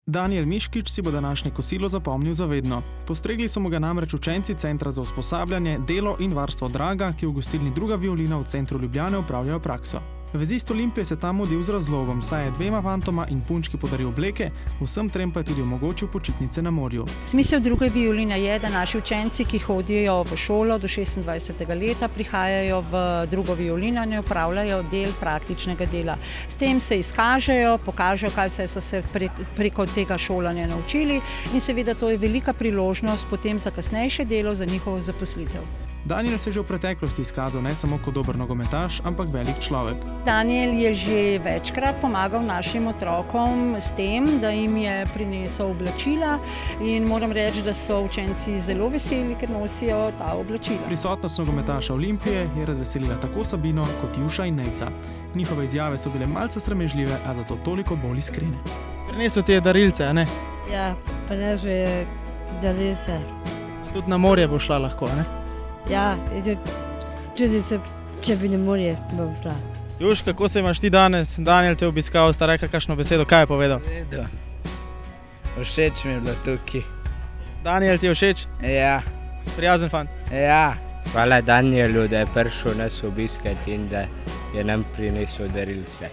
Danijel Miškič si bo današnje kosilo zapomnil zavedno. Postregli so mu ga namreč učenci Centra za usposabljanje, delo in varstvo Draga, ki v gostilni Druga violina v centru Ljubljane opravljajo prakso. Vezist Olimpije se tam mudil z razlogom, saj je dvema fantoma in punčki podaril obleke, vsem trem pa je tudi omogočil počitnice na morju. Smisel Druge violine je, da naši učenci, ki hodijo v šolo do 26. leta, prihajajo v Drugo violino in opravljajo del praktičnega dela. S tem se izkažejo, pokažejo, kaj vse so se preko tega šolanja naučili in seveda to je velika priložnost potem za kasnejše delo, za njihovo zaposlitev. Danijel se je že v preteklosti izkazal ne samo kot dober nogometaš, ampak velik človek. Danijel je že večkrat pomagal našim otrokom s tem, da jim je prinesel oblačila in moram reči, da so učenci zelo veseli, ker nosijo ta oblačila. Prisotnost nogometaša Olimpije je razveselila tako Sabino kot Juša in Nejca. Njihove izjave so bile malce sramežljive, a zato toliko bolj iskrene. Prinesel ti je darilce, a ne? Ja, prinesel je darilce. Tudi na morje bo šla lahko, a ne? Ja, tudi če bi na morje bom šla. Juš, kako se imaš ti danes? Danijel te je obiskal, sta rekla kakšno besedo, kaj je povedal? Redo. Všeč mi je bilo tukaj. Danijel ti je všeč? Ja. Prijazen fant? Ja. Hvala Danijelu, da je prišel nas obiskati in da je nam prinesel darilce.